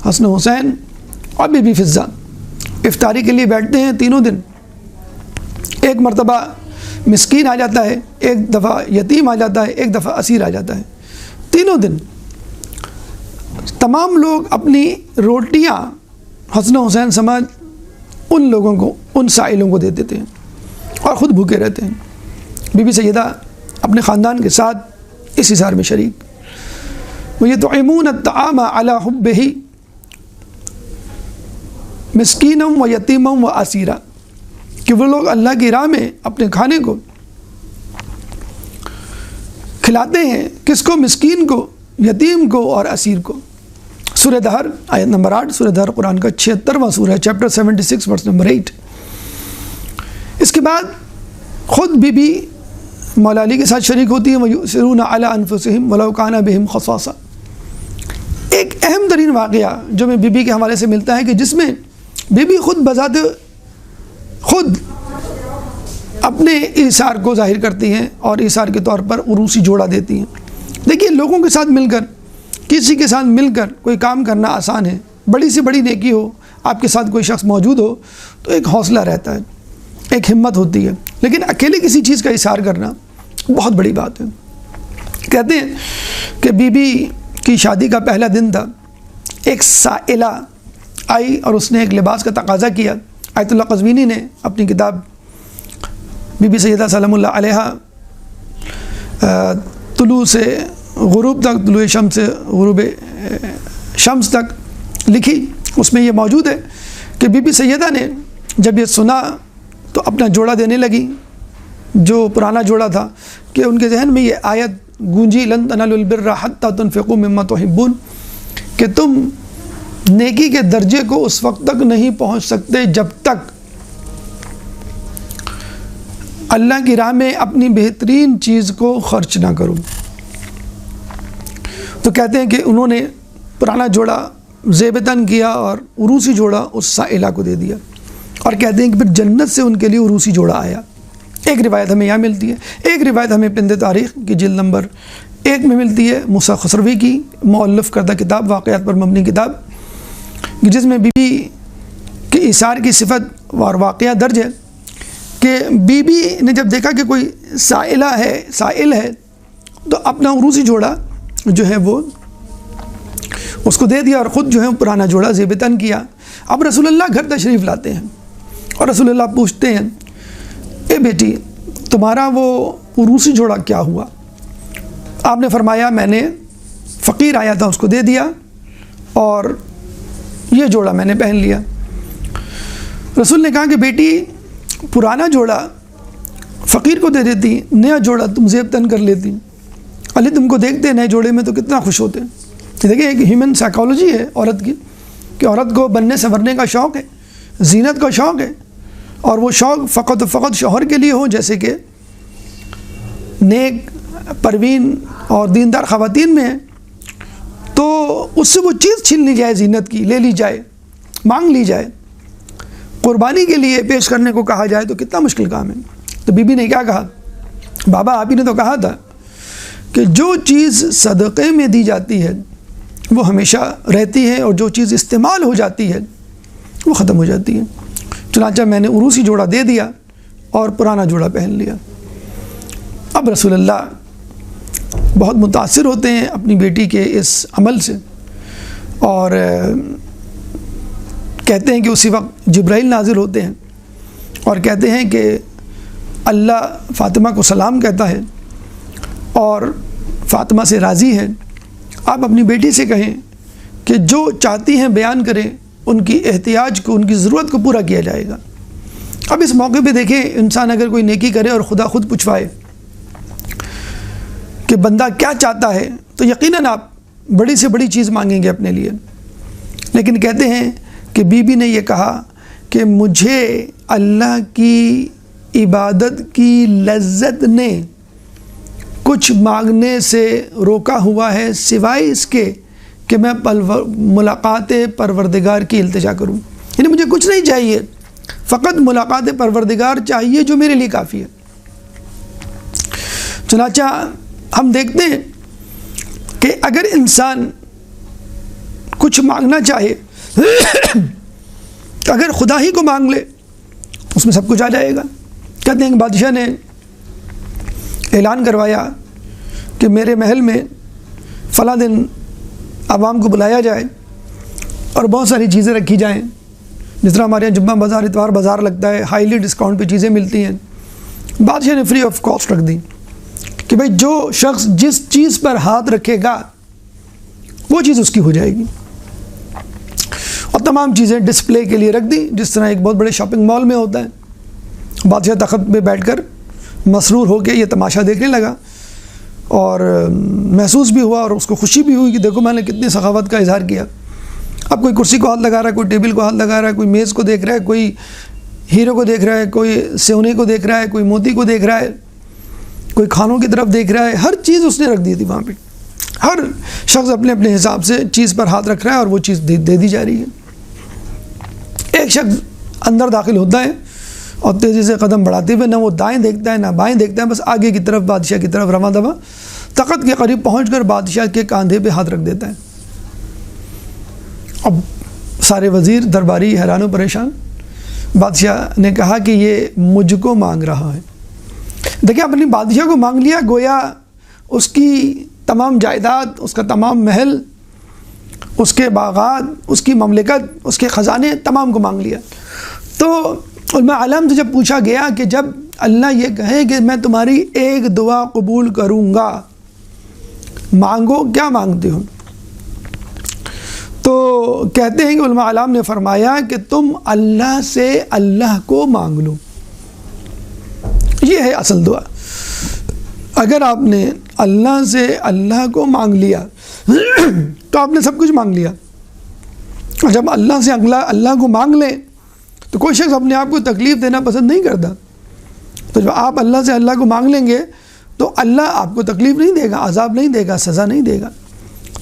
حسن حسین اور بی بی فضہ افطاری کے لیے بیٹھتے ہیں 3 دن. ایک مرتبہ مسکین آ جاتا ہے، ایک دفعہ یتیم آ جاتا ہے، ایک دفعہ اسیر آ جاتا ہے. 3 دن تمام لوگ اپنی روٹیاں حسن حسین سماج ان لوگوں کو، ان سائلوں کو دے دیتے ہیں اور خود بھوکے رہتے ہیں. بی بی سیدہ اپنے خاندان کے ساتھ اس اظہار میں شریک. وَيُطْعِمُونَ الطَّعَامَ عَلَى حُبِّهِ مِسْكِينًا وَيَتِيمًا وَأَسِيرًا کہ وہ لوگ اللہ کی راہ میں اپنے کھانے کو کھلاتے ہیں. کس کو؟ مسکین کو، یتیم کو اور اسیر کو. سورہ دہر آیت نمبر 8. سورہ دہر قرآن کا 76واں سورہ ہے، چیپٹر 76 ورس نمبر 8. اس کے بعد خود بی بی مولا علی کے ساتھ شریک ہوتی ہیں. وَيُؤْثِرُونَ عَلَىٰ أَنفُسِهِمْ وَلَوْ كَانَ بِهِمْ خَصَاصَةٌ. ایک اہم ترین واقعہ جو میں بی بی کے حوالے سے ملتا ہے کہ جس میں بی بی خود بذات خود اپنے ایثار کو ظاہر کرتی ہیں اور ایثار کے طور پر عروسی جوڑا دیتی ہیں. دیکھیے، لوگوں کے ساتھ مل کر، کسی کے ساتھ مل کر کوئی کام کرنا آسان ہے. بڑی سے بڑی نیکی ہو، آپ کے ساتھ کوئی شخص موجود ہو تو ایک حوصلہ رہتا ہے، ایک ہمت ہوتی ہے. لیکن اکیلے کسی چیز کا ایثار کرنا بہت بڑی بات ہے. کہتے ہیں کہ بی بی کی شادی کا پہلا دن تھا. ایک سائلہ آئی اور اس نے ایک لباس کا تقاضا کیا. آیت اللہ قزوینی نے اپنی کتاب بی بی سیدہ سلام اللہ علیہا طلوع سے غروب تک، طلوع شمس سے غروب شمس تک لکھی. اس میں یہ موجود ہے کہ بی بی سیدہ نے جب یہ سنا تو اپنا جوڑا دینے لگی، جو پرانا جوڑا تھا، کہ ان کے ذہن میں یہ آیت گونجی، لن تنالوا البر حتی تنفقوا مما تحبون، کہ تم نیکی کے درجے کو اس وقت تک نہیں پہنچ سکتے جب تک اللہ کی راہ میں اپنی بہترین چیز کو خرچ نہ کرو. تو کہتے ہیں کہ انہوں نے پرانا جوڑا زیب تن کیا اور عروسی جوڑا اس سائلہ کو دے دیا. اور کہتے ہیں کہ پھر جنت سے ان کے لیے عروسی جوڑا آیا. ایک روایت ہمیں یہاں ملتی ہے، ایک روایت ہمیں پند تاریخ کی جلد نمبر 1 میں ملتی ہے، موسیٰ خسروی کی مؤلف کردہ کتاب، واقعات پر مبنی کتاب، جس میں بی بی کے ایثار کی صفت اور واقعہ درج ہے کہ بی بی نے جب دیکھا کہ کوئی سائل ہے تو اپنا عروسی جوڑا جو ہے وہ اس کو دے دیا اور خود جو ہے پرانا جوڑا زیب تن کیا. اب رسول اللہ گھر تشریف لاتے ہیں اور رسول اللہ پوچھتے ہیں، اے بیٹی، تمہارا وہ عروسی جوڑا کیا ہوا؟ آپ نے فرمایا، میں نے فقیر آیا تھا اس کو دے دیا اور یہ جوڑا میں نے پہن لیا. رسول نے کہا کہ بیٹی، پرانا جوڑا فقیر کو دے دیتی، نیا جوڑا تم زیب تن کر لیتی. اللہ تم کو دیکھتے نئے جوڑے میں تو کتنا خوش ہوتے. دیکھیں، ایک ہیومن سائیکالوجی ہے عورت کی کہ عورت کو بننے سنورنے کا شوق ہے، زینت کا شوق ہے، اور وہ شوق فقط شوہر کے لیے ہو، جیسے کہ نیک، پروین اور دیندار خواتین میں ہے، تو اس سے وہ چیز چھین لی جائے، زینت کی لے لی جائے، مانگ لی جائے، قربانی کے لیے پیش کرنے کو کہا جائے تو کتنا مشکل کام ہے. تو بی بی نے کیا کہا؟ بابا، آپ ہی نے تو کہا تھا کہ جو چیز صدقے میں دی جاتی ہے وہ ہمیشہ رہتی ہے اور جو چیز استعمال ہو جاتی ہے وہ ختم ہو جاتی ہے. چنانچہ میں نے عروسی جوڑا دے دیا اور پرانا جوڑا پہن لیا. اب رسول اللہ بہت متاثر ہوتے ہیں اپنی بیٹی کے اس عمل سے اور کہتے ہیں کہ اسی وقت جبرائیل نازل ہوتے ہیں اور کہتے ہیں کہ اللہ فاطمہ کو سلام کہتا ہے اور فاطمہ سے راضی ہے. آپ اپنی بیٹی سے کہیں کہ جو چاہتی ہیں بیان کریں، ان کی احتیاج کو، ان کی ضرورت کو پورا کیا جائے گا. اب اس موقع پہ دیکھیں، انسان اگر کوئی نیکی کرے اور خدا خود پوچھوائے کہ بندہ کیا چاہتا ہے تو یقیناً آپ بڑی سے بڑی چیز مانگیں گے اپنے لیے. لیکن کہتے ہیں کہ بی بی نے یہ کہا کہ مجھے اللہ کی عبادت کی لذت نے کچھ مانگنے سے روکا ہوا ہے سوائے اس کے کہ میں ملاقات پروردگار کی التجا کروں. یعنی مجھے کچھ نہیں چاہیے فقط ملاقات پروردگار چاہیے جو میرے لیے کافی ہے۔ چنانچہ ہم دیکھتے ہیں کہ اگر انسان کچھ مانگنا چاہے اگر خدا ہی کو مانگ لے اس میں سب کچھ آ جائے گا۔ کہتے ہیں کہ بادشاہ نے اعلان کروایا کہ میرے محل میں فلاں دن عوام کو بلایا جائے اور بہت ساری چیزیں رکھی جائیں، جس طرح ہمارے یہاں جمعہ بازار اتوار بازار لگتا ہے، ہائیلی ڈسکاؤنٹ پہ چیزیں ملتی ہیں۔ بادشاہ نے فری آف کاسٹ رکھ دی کہ بھئی جو شخص جس چیز پر ہاتھ رکھے گا وہ چیز اس کی ہو جائے گی، اور تمام چیزیں ڈسپلے کے لیے رکھ دی، جس طرح ایک بہت بڑے شاپنگ مال میں ہوتا ہے۔ بادشاہ تخت پہ بیٹھ کر مسرور ہو کے یہ تماشا دیکھنے لگا، اور محسوس بھی ہوا اور اس کو خوشی بھی ہوئی کہ دیکھو میں نے کتنی سخاوت کا اظہار کیا۔ اب کوئی کرسی کو ہاتھ لگا رہا ہے، کوئی ٹیبل کو ہاتھ لگا رہا ہے، کوئی میز کو دیکھ رہا ہے، کوئی ہیرو کو دیکھ رہا ہے، کوئی سونے کو دیکھ رہا ہے، کوئی موتی کو دیکھ رہا ہے، کوئی کھانوں کی طرف دیکھ رہا ہے۔ ہر چیز اس نے رکھ دی تھی وہاں پہ، ہر شخص اپنے اپنے حساب سے چیز پر ہاتھ رکھ رہا ہے اور وہ چیز دے دی جا رہی ہے۔ ایک شخص اندر داخل ہوتا ہے اور تیزی سے قدم بڑھاتے ہوئے نہ وہ دائیں دیکھتا ہے نہ بائیں دیکھتا ہے، بس آگے کی طرف بادشاہ کی طرف رواں دواں تخت کے قریب پہنچ کر بادشاہ کے کاندھے پہ ہاتھ رکھ دیتا ہے۔ اب سارے وزیر درباری حیران و پریشان۔ بادشاہ نے کہا کہ یہ مجھ کو مانگ رہا ہے۔ دیکھیں اپنی بادشاہ کو مانگ لیا، گویا اس کی تمام جائیداد، اس کا تمام محل، اس کے باغات، اس کی مملکت، اس کے خزانے تمام کو مانگ لیا۔ تو علماء عالم سے جب پوچھا گیا کہ جب اللہ یہ کہے کہ میں تمہاری ایک دعا قبول کروں گا، مانگو، کیا مانگتے ہو؟ تو کہتے ہیں کہ علماء عالم نے فرمایا کہ تم اللہ سے اللہ کو مانگ لو، یہ ہے اصل دعا۔ اگر آپ نے اللہ سے اللہ کو مانگ لیا تو آپ نے سب کچھ مانگ لیا۔ اور جب اللہ سے اللہ کو مانگ لیں تو کوئی شخص اپنے آپ کو تکلیف دینا پسند نہیں کرتا، تو جب آپ اللہ سے اللہ کو مانگ لیں گے تو اللہ آپ کو تکلیف نہیں دے گا، عذاب نہیں دے گا، سزا نہیں دے گا۔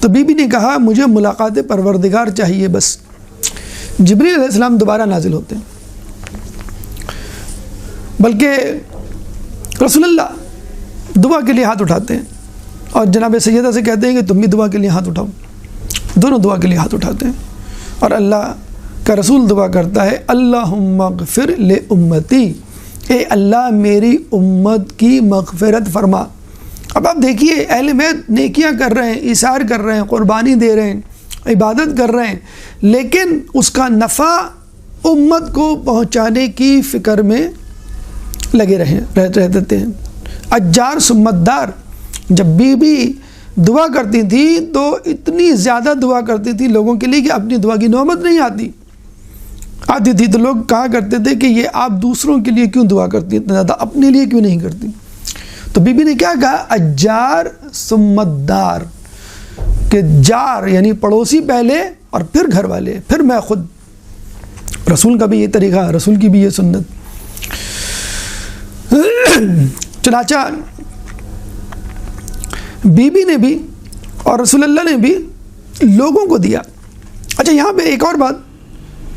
تو بی بی نے کہا مجھے ملاقات پروردگار چاہیے بس۔ جبریل علیہ السلام دوبارہ نازل ہوتے ہیں، بلکہ رسول اللہ دعا کے لیے ہاتھ اٹھاتے ہیں اور جناب سیدہ سے کہتے ہیں کہ تم بھی دعا کے لیے ہاتھ اٹھاؤ۔ دونوں دعا کے لیے ہاتھ اٹھاتے ہیں اور اللہ کا رسول دعا کرتا ہے اللہم اغفر لامتی، اے اللہ میری امت کی مغفرت فرما۔ اب آپ دیکھیے اہل بیت نیکیاں کر رہے ہیں، ایثار کر رہے ہیں، قربانی دے رہے ہیں، عبادت کر رہے ہیں، لیکن اس کا نفع امت کو پہنچانے کی فکر میں لگے رہتے ہیں۔ اجار سمتدار، جب بی بی دعا کرتی تھی تو اتنی زیادہ دعا کرتی تھی لوگوں کے لیے کہ اپنی دعا کی نوبت نہیں آتی تھی تو لوگ کہا کرتے تھے کہ یہ آپ دوسروں کے لیے کیوں دعا کرتی ہیں اتنا زیادہ، اپنے لیے کیوں نہیں کرتی؟ تو بی بی نے کیا کہا؟ اجار سمتدار، کہ جار یعنی پڑوسی پہلے اور پھر گھر والے، پھر میں خود۔ رسول کا بھی یہ طریقہ، رسول کی بھی یہ سنت۔ چنانچہ بی بی نے بھی اور رسول اللہ نے بھی لوگوں کو دیا۔ اچھا یہاں پہ ایک اور بات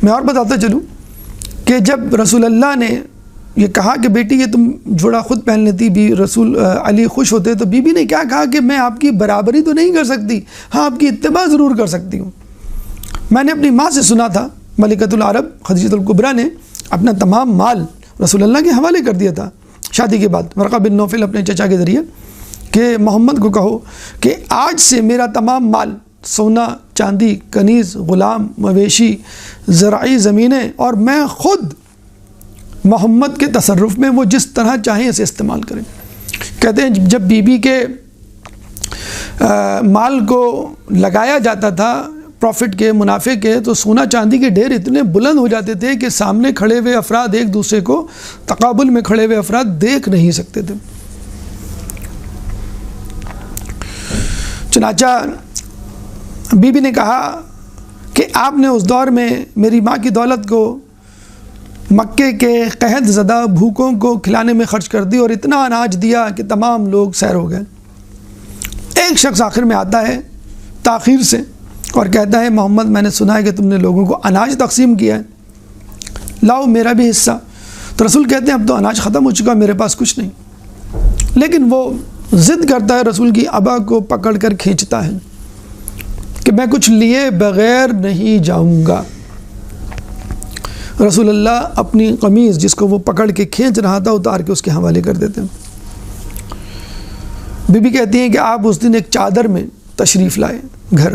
میں اور بتاتا چلوں کہ جب رسول اللہ نے یہ کہا کہ بیٹی یہ تم جوڑا خود پہن لیتی، بھی رسول علی خوش ہوتے، تو بی بی نے کیا کہا کہ میں آپ کی برابری تو نہیں کر سکتی، ہاں آپ کی اتباع ضرور کر سکتی ہوں۔ میں نے اپنی ماں سے سنا تھا، ملکۃ العرب خدیجہ الکبریٰ نے اپنا تمام مال رسول اللہ کے حوالے کر دیا تھا شادی کے بعد، ورقہ بن نوفل اپنے چچا کے ذریعے، کہ محمد کو کہو کہ آج سے میرا تمام مال، سونا چاندی، کنیز، غلام، مویشی، زرعی زمینیں، اور میں خود محمد کے تصرف میں، وہ جس طرح چاہیں اسے استعمال کریں۔ کہتے ہیں جب بی بی کے مال کو لگایا جاتا تھا پروفٹ کے، منافع کے، تو سونا چاندی کے ڈھیر اتنے بلند ہو جاتے تھے کہ سامنے کھڑے ہوئے افراد ایک دوسرے کو، تقابل میں کھڑے ہوئے افراد دیکھ نہیں سکتے تھے۔ چنانچہ بی بی نے کہا کہ آپ نے اس دور میں میری ماں کی دولت کو مکے کے قحط زدہ بھوکوں کو کھلانے میں خرچ کر دی اور اتنا اناج دیا کہ تمام لوگ سیر ہو گئے۔ ایک شخص آخر میں آتا ہے تاخیر سے اور کہتا ہے محمد میں نے سنا ہے کہ تم نے لوگوں کو اناج تقسیم کیا ہے۔ لاؤ میرا بھی حصہ. تو رسول کہتے ہیں اب تو اناج ختم ہو چکا، میرے پاس کچھ نہیں. لیکن وہ ضد کرتا ہے، رسول کی ابا کو پکڑ کر کھینچتا ہے کہ میں کچھ لیے بغیر نہیں جاؤں گا. رسول اللہ اپنی قمیض جس کو وہ پکڑ کے کھینچ رہا تھا اتار کے اس کے حوالے کر دیتے ہیں. بی بی کہتی ہیں کہ آپ اس دن ایک چادر میں تشریف لائے گھر،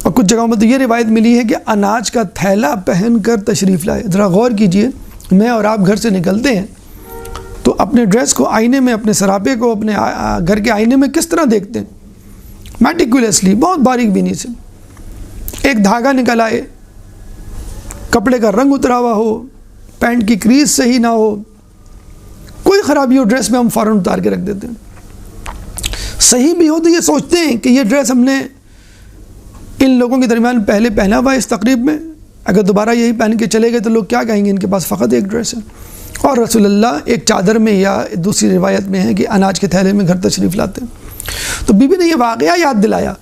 اور کچھ جگہوں میں تو یہ روایت ملی ہے کہ اناج کا تھیلا پہن کر تشریف لائے. ذرا غور کیجئے، میں اور آپ گھر سے نکلتے ہیں تو اپنے ڈریس کو آئینے میں، اپنے سراپے کو اپنے گھر کے آئینے میں کس طرح دیکھتے ہیں؟ میٹیکولیسلی، بہت باریک بینی سے. ایک دھاگا نکل آئے، کپڑے کا رنگ اترا ہوا ہو، پینٹ کی کریز صحیح نہ ہو، کوئی خرابی ہو ڈریس میں، ہم فوراً اتار کے رکھ دیتے ہیں. صحیح بھی ہو تو یہ سوچتے ہیں کہ یہ ڈریس ہم نے ان لوگوں کے درمیان پہلے پہنا ہوا ہے اس تقریب میں، اگر دوبارہ یہی پہن کے چلے گئے تو لوگ کیا کہیں گے، ان کے پاس فقط ایک ڈریس ہے. اور رسول اللہ ایک چادر میں، یا دوسری روایت میں ہے کہ اناج کے تھیلے میں گھر تشریف لاتے ہیں. تو بی بی نے یہ واقعہ یاد دلایا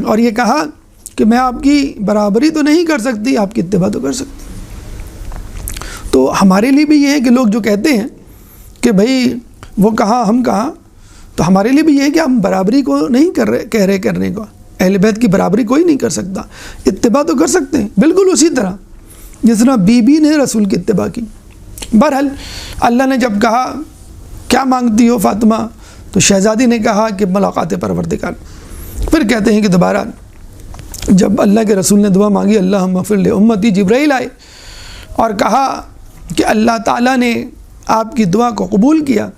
اور یہ کہا کہ میں آپ کی برابری تو نہیں کر سکتی، آپ کی اتباع تو کر سکتی. تو ہمارے لیے بھی یہ ہے کہ لوگ جو کہتے ہیں کہ بھائی وہ کہاں ہم کہاں، تو ہمارے لیے بھی یہ ہے کہ ہم برابری کو نہیں کہہ رہے کرنے کو. اہل بیت کی برابری کوئی نہیں کر سکتا، اتباع تو کر سکتے ہیں بالکل اسی طرح جس طرح بی بی نے رسول کی اتباع کی. بہرحال اللہ نے جب کہا کیا مانگتی ہو فاطمہ، تو شہزادی نے کہا کہ ملاقات پروردگار. پھر کہتے ہیں کہ دوبارہ جب اللہ کے رسول نے دعا مانگی اللہم اغفر لامتی، جبرائیل آئے اور کہا کہ اللہ تعالیٰ نے آپ کی دعا کو قبول کیا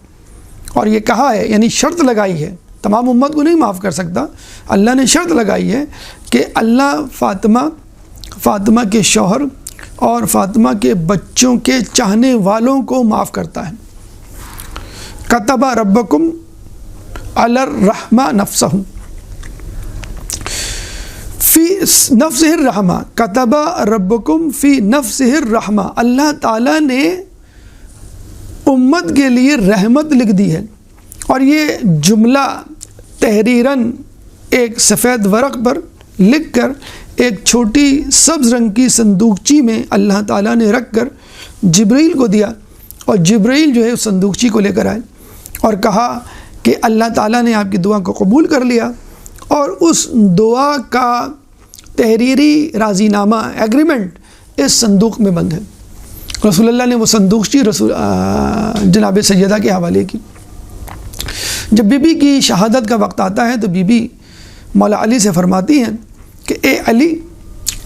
اور یہ کہا ہے، یعنی شرط لگائی ہے، تمام امت کو نہیں معاف کر سکتا، اللہ نے شرط لگائی ہے کہ اللہ فاطمہ کے شوہر اور فاطمہ کے بچوں کے چاہنے والوں کو معاف کرتا ہے. کتب ربکم علی الرحمہ نفسہ فی نفسہ الرحمہ، کتب ربکم فی نفسہ الرحمہ، اللہ تعالیٰ نے امت کے لیے رحمت لکھ دی ہے. اور یہ جملہ تحریراً ایک سفید ورق پر لکھ کر ایک چھوٹی سبز رنگ کی صندوقچی میں اللہ تعالیٰ نے رکھ کر جبرائیل کو دیا، اور جبرائیل جو ہے اس صندوقچی کو لے کر آئے اور کہا کہ اللہ تعالیٰ نے آپ کی دعا کو قبول کر لیا، اور اس دعا کا تحریری راضی نامہ ایگریمنٹ اس صندوق میں بند ہے. رسول اللہ نے وہ صندوقچی جناب سیدہ کے حوالے کی. جب بی بی کی شہادت کا وقت آتا ہے تو بی بی مولا علی سے فرماتی ہیں کہ اے علی،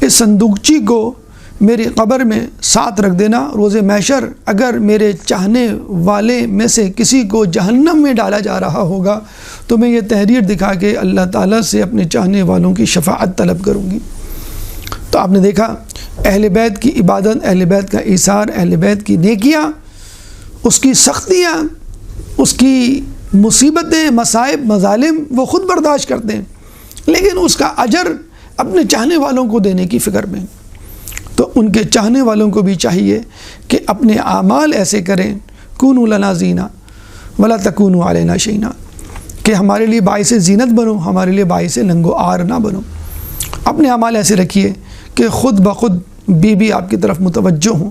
اس صندوقچی کو میری قبر میں ساتھ رکھ دینا، روز محشر اگر میرے چاہنے والے میں سے کسی کو جہنم میں ڈالا جا رہا ہوگا تو میں یہ تحریر دکھا کے اللہ تعالیٰ سے اپنے چاہنے والوں کی شفاعت طلب کروں گی. تو آپ نے دیکھا اہل بیت کی عبادت، اہل بیت کا ایثار، اہل بیت کی نیکیاں، اس کی سختیاں، اس کی مصیبتیں، مصائب، مظالم وہ خود برداشت کرتے ہیں، لیکن اس کا اجر اپنے چاہنے والوں کو دینے کی فکر میں. تو ان کے چاہنے والوں کو بھی چاہیے کہ اپنے اعمال ایسے کریں، کونوا لنا زینا ولا تکونوا علینا شینا، کہ ہمارے لیے باعث زینت بنو، ہمارے لیے باعث ننگ و عار نہ بنو. اپنے اعمال ایسے رکھیے کہ خود بخود بی بی آپ کی طرف متوجہ ہوں،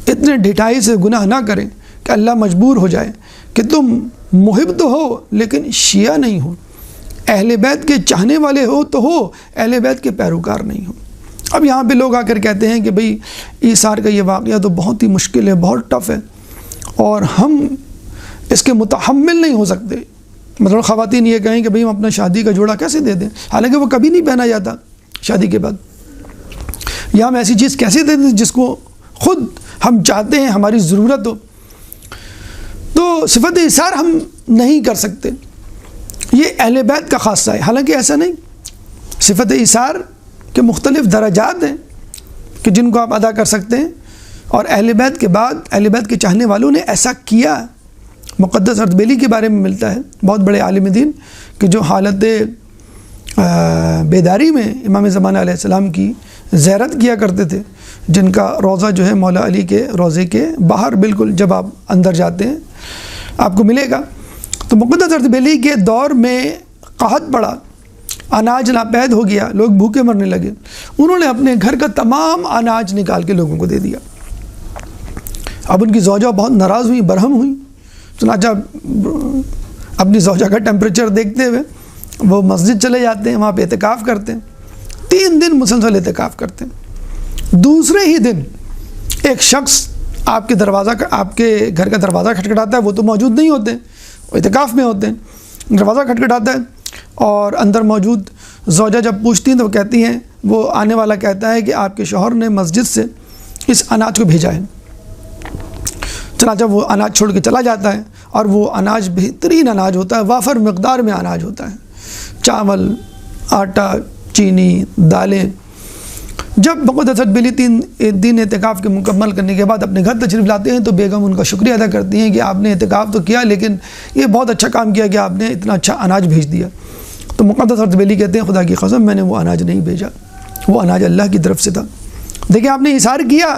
اتنے ڈھٹائی سے گناہ نہ کریں کہ اللہ مجبور ہو جائے کہ تم محب تو ہو لیکن شیعہ نہیں ہو، اہل بیت کے چاہنے والے ہو تو ہو، اہل بیت کے پیروکار نہیں ہو. اب یہاں پہ لوگ آ کر کہتے ہیں کہ بھئی ایثار کا یہ واقعہ تو بہت ہی مشکل ہے، بہت ٹف ہے، اور ہم اس کے متحمل نہیں ہو سکتے. مطلب خواتین یہ کہیں کہ بھئی ہم اپنا شادی کا جوڑا کیسے دے دیں، حالانکہ وہ کبھی نہیں پہنا جاتا شادی کے بعد، یا ہم ایسی چیز کیسے دے دیں جس کو خود ہم چاہتے ہیں، ہماری ضرورت ہو. تو صفت ایثار ہم نہیں کر سکتے، یہ اہل بیت کا خاصہ ہے. حالانکہ ایسا نہیں، صفت ایثار کے مختلف درجات ہیں کہ جن کو آپ ادا کر سکتے ہیں، اور اہل بیت کے بعد اہل بیت کے چاہنے والوں نے ایسا کیا. مقدس اردبیلی کے بارے میں ملتا ہے، بہت بڑے عالم دین کہ جو حالت بیداری میں امام زمانہ علیہ السلام کی زیارت کیا کرتے تھے، جن کا روضہ جو ہے مولا علی کے روضے کے باہر بالکل جب آپ اندر جاتے ہیں آپ کو ملے گا. تو مقدس اردبیلی کے دور میں قحط پڑا، اناج ناپید ہو گیا، لوگ بھوکے مرنے لگے، انہوں نے اپنے گھر کا تمام اناج نکال کے لوگوں کو دے دیا۔ اب ان کی زوجہ بہت ناراض ہوئی، برہم ہوئی، چنانچہ اپنی زوجہ کا ٹیمپریچر دیکھتے ہوئے وہ مسجد چلے جاتے ہیں، وہاں پہ اعتکاف کرتے ہیں، 3 دن مسلسل اعتکاف کرتے ہیں۔ دوسرے ہی دن ایک شخص آپ کے گھر کا دروازہ کھٹکھٹاتا ہے، وہ تو موجود نہیں ہوتے، وہ اعتکاف میں ہوتے ہیں، دروازہ کھٹکھٹاتا ہے اور اندر موجود زوجہ جب پوچھتی ہیں تو وہ کہتی ہیں، وہ آنے والا کہتا ہے کہ آپ کے شوہر نے مسجد سے اس اناج کو بھیجا ہے۔ چنانچہ وہ اناج چھوڑ کے چلا جاتا ہے، اور وہ اناج بہترین اناج ہوتا ہے، وافر مقدار میں اناج ہوتا ہے، چاول، آٹا، چینی، دالیں۔ جب بقت اسد بلی 3 دن اعتکاف کے مکمل کرنے کے بعد اپنے گھر تشریف لاتے ہیں تو بیگم ان کا شکریہ ادا کرتی ہیں کہ آپ نے اعتکاف تو کیا، لیکن یہ بہت اچھا کام کیا کہ آپ نے اتنا اچھا اناج بھیج دیا۔ تو مقدس اردبیلی کہتے ہیں، خدا کی قسم میں نے وہ اناج نہیں بھیجا، وہ اناج اللہ کی طرف سے تھا۔ دیکھیں، آپ نے اِثار کیا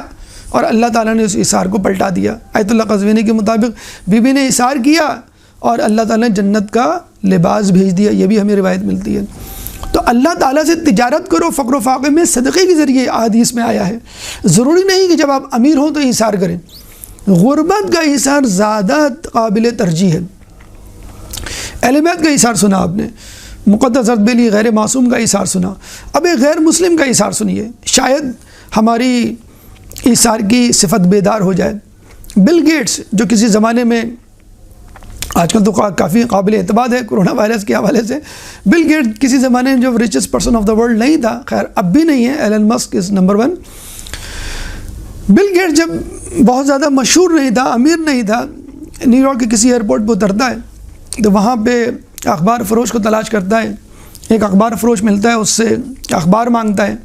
اور اللہ تعالیٰ نے اس اِثار کو پلٹا دیا۔ آیت اللہ قزوینی کے مطابق بی بی نے اِثار کیا اور اللہ تعالیٰ نے جنت کا لباس بھیج دیا، یہ بھی ہمیں روایت ملتی ہے۔ تو اللہ تعالیٰ سے تجارت کرو فقر و فاقے میں صدقے کے ذریعے، حدیث میں آیا ہے۔ ضروری نہیں کہ جب آپ امیر ہوں تو اِثار کریں، غربت کا اِثار زیادہ قابل ترجیح ہے۔ اہل بیت کا اِثار سنا آپ نے، مقدس اردبیلی غیر معصوم کا اِثار سنا، اب ایک غیر مسلم کا اِثار سنیے، شاید ہماری اِثار کی صفت بیدار ہو جائے۔ بل گیٹس، جو کسی زمانے میں، آج کل تو کافی قابل اعتماد ہے کرونا وائرس کے حوالے سے، بل گیٹس کسی زمانے میں جو richest person of the world نہیں تھا، خیر اب بھی نہیں ہے، Elon Musk is number 1۔ Bill Gates جب بہت زیادہ مشہور نہیں تھا، امیر نہیں تھا، نیو یارک کے کسی ایئرپورٹ پہ اترتا ہے تو وہاں پہ اخبار فروش کو تلاش کرتا ہے، ایک اخبار فروش ملتا ہے، اس سے اخبار مانگتا ہے،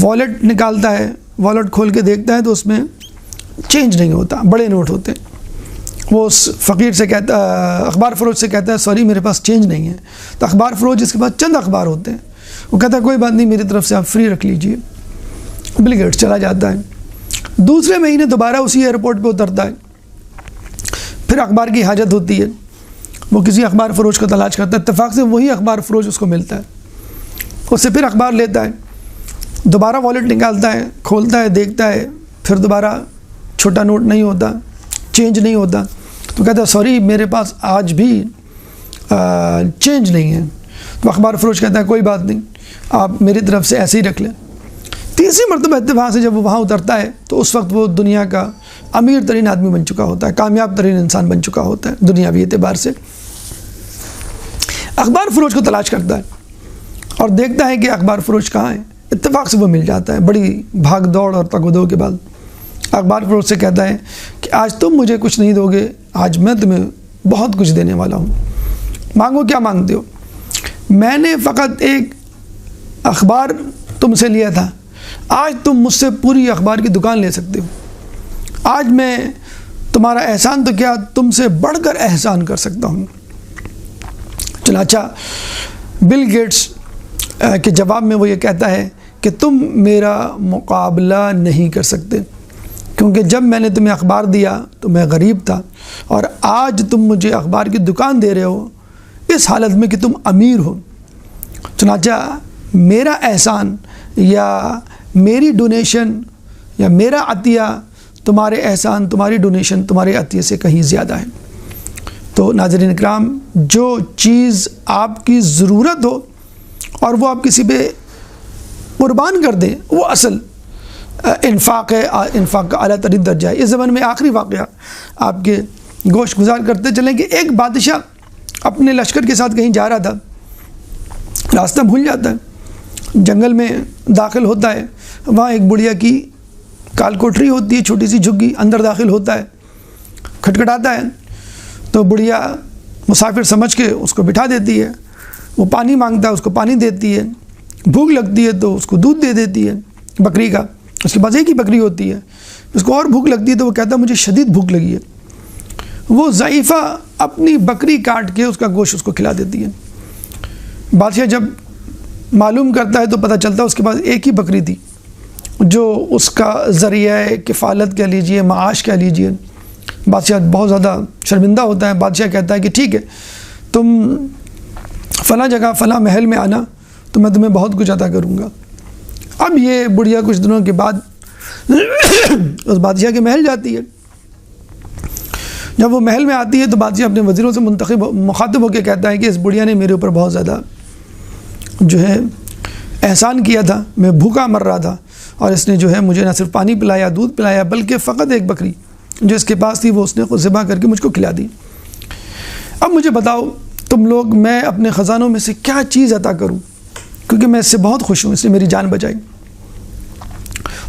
والیٹ نکالتا ہے، والیٹ کھول کے دیکھتا ہے تو اس میں چینج نہیں ہوتا، بڑے نوٹ ہوتے ہیں۔ وہ اس فقیر سے کہتا، اخبار فروش سے کہتا ہے، سوری میرے پاس چینج نہیں ہے۔ تو اخبار فروش جس کے پاس چند اخبار ہوتے ہیں وہ کہتا ہے، کوئی بات نہیں، میری طرف سے آپ فری رکھ لیجئے۔ بل گیٹس چلا جاتا ہے، دوسرے مہینے دوبارہ اسی ایئرپورٹ پہ اترتا ہے، پھر اخبار کی حاجت ہوتی ہے، وہ کسی اخبار فروش کو تلاش کرتا ہے، اتفاق سے وہی اخبار فروش اس کو ملتا ہے، اس سے پھر اخبار لیتا ہے، دوبارہ والیٹ نکالتا ہے، کھولتا ہے، دیکھتا ہے، پھر دوبارہ چھوٹا نوٹ نہیں ہوتا، چینج نہیں ہوتا، تو کہتا ہے سوری میرے پاس آج بھی چینج نہیں ہے۔ تو اخبار فروش کہتا ہے کوئی بات نہیں، آپ میری طرف سے ایسے ہی رکھ لیں۔ تیسری مرتبہ اتفاق سے جب وہ وہاں اترتا ہے تو اس وقت وہ دنیا کا امیر ترین آدمی بن چکا ہوتا ہے، کامیاب ترین انسان بن چکا ہوتا ہے دنیاوی اعتبار سے۔ اخبار فروش کو تلاش کرتا ہے اور دیکھتا ہے کہ اخبار فروش کہاں ہے، اتفاق سے وہ مل جاتا ہے، بڑی بھاگ دوڑ اور تگ و دو کے بعد اخبار فروش سے کہتا ہے کہ آج تم مجھے کچھ نہیں دو گے، آج میں تمہیں بہت کچھ دینے والا ہوں، مانگو کیا مانگتے ہو؟ میں نے فقط ایک اخبار تم سے لیا تھا، آج تم مجھ سے پوری اخبار کی دکان لے سکتے ہو، آج میں تمہارا احسان تو کیا تم سے بڑھ کر احسان کر سکتا ہوں۔ چنانچہ بل گیٹس کے جواب میں وہ یہ کہتا ہے کہ تم میرا مقابلہ نہیں کر سکتے، کیونکہ جب میں نے تمہیں اخبار دیا تو میں غریب تھا، اور آج تم مجھے اخبار کی دکان دے رہے ہو اس حالت میں کہ تم امیر ہو۔ چنانچہ میرا احسان یا میری ڈونیشن یا میرا عطیہ تمہارے احسان، تمہاری ڈونیشن، تمہارے عطیے سے کہیں زیادہ ہے۔ تو ناظرین اکرام، جو چیز آپ کی ضرورت ہو اور وہ آپ کسی پہ قربان کر دیں، وہ اصل انفاق ہے، انفاق کا اعلیٰ ترین درجہ ہے۔ اس زمانے میں آخری واقعہ آپ کے گوشت گزار کرتے چلیں کہ ایک بادشاہ اپنے لشکر کے ساتھ کہیں جا رہا تھا، راستہ بھول جاتا ہے، جنگل میں داخل ہوتا ہے، وہاں ایک بڑھیا کی کال کوٹری ہوتی ہے، چھوٹی سی جھگی، اندر داخل ہوتا ہے، کھٹکھٹاتا ہے تو بڑھیا مسافر سمجھ کے اس کو بٹھا دیتی ہے، وہ پانی مانگتا ہے، اس کو پانی دیتی ہے، بھوک لگتی ہے تو اس کو دودھ دے دیتی ہے بکری کا، اس کے پاس ایک ہی بکری ہوتی ہے، اس کو اور بھوک لگتی ہے تو وہ کہتا ہے مجھے شدید بھوک لگی ہے، وہ ضعیفہ اپنی بکری کاٹ کے اس کا گوشت اس کو کھلا دیتی ہے۔ بادشاہ جب معلوم کرتا ہے تو پتہ چلتا ہے اس کے پاس ایک ہی بکری تھی جو اس کا ذریعہ کفالت کہہ لیجئے، معاش کہہ لیجئے۔ بادشاہ بہت زیادہ شرمندہ ہوتا ہے، بادشاہ کہتا ہے کہ ٹھیک ہے، تم فلاں جگہ فلاں محل میں آنا، تو میں تمہیں بہت کچھ عطا کروں گا۔ اب یہ بڑھیا کچھ دنوں کے بعد اس بادشاہ کے محل جاتی ہے۔ جب وہ محل میں آتی ہے تو بادشاہ اپنے وزیروں سے مخاطب ہو کے کہتا ہے کہ اس بڑھیا نے میرے اوپر بہت زیادہ جو ہے احسان کیا تھا، میں بھوکا مر رہا تھا، اور اس نے جو ہے مجھے نہ صرف پانی پلایا، دودھ پلایا، بلکہ فقط ایک بکری جو اس کے پاس تھی وہ اس نے خود ذبح کر کے مجھ کو کھلا دی۔ اب مجھے بتاؤ تم لوگ، میں اپنے خزانوں میں سے کیا چیز عطا کروں، کیونکہ میں اس سے بہت خوش ہوں، اس نے میری جان بچائی۔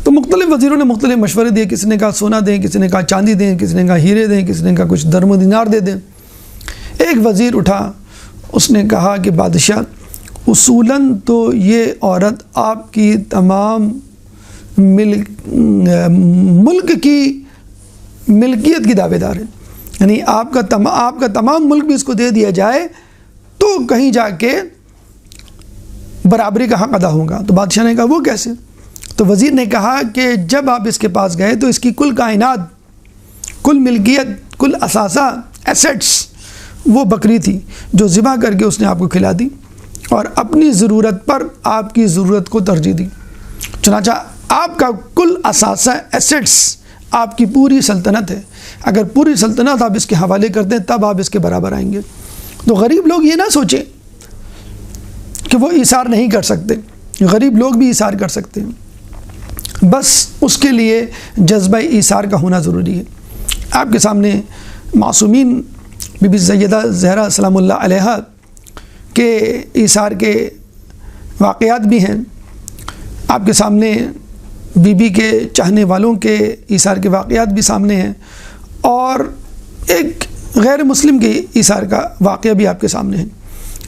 تو مختلف وزیروں نے مختلف مشورے دیے، کسی نے کہا سونا دیں، کسی نے کہا چاندی دیں، کسی نے کہا ہیرے دیں، کسی نے کہا کچھ درم و دینار دے دیں۔ ایک وزیر اٹھا، اس نے کہا کہ بادشاہ، اصولاً تو یہ عورت آپ کی تمام ملک کی ملکیت کی دعوے دار ہے، یعنی آپ کا تمام ملک بھی اس کو دے دیا جائے تو کہیں جا کے برابری کا حق ادا ہوگا۔ تو بادشاہ نے کہا وہ کیسے؟ تو وزیر نے کہا کہ جب آپ اس کے پاس گئے تو اس کی کل کائنات، کل ملکیت، کل اثاثہ، ایسٹس وہ بکری تھی جو ذبح کر کے اس نے آپ کو کھلا دی، اور اپنی ضرورت پر آپ کی ضرورت کو ترجیح دی۔ چنانچہ آپ کا کل اثاثہ، ایسٹس آپ کی پوری سلطنت ہے، اگر پوری سلطنت آپ اس کے حوالے کر دیں تب آپ اس کے برابر آئیں گے۔ تو غریب لوگ یہ نہ سوچیں کہ وہ ایثار نہیں کر سکتے، غریب لوگ بھی ایثار کر سکتے ہیں، بس اس کے لیے جذبہ ایثار کا ہونا ضروری ہے۔ آپ کے سامنے معصومین بی بی سیدہ زہرا سلام اللہ علیہا کے ایثار کے واقعات بھی ہیں، آپ کے سامنے بی بی کے چاہنے والوں کے ایثار کے واقعات بھی سامنے ہیں، اور ایک غیر مسلم کے ایثار کا واقعہ بھی آپ کے سامنے ہے۔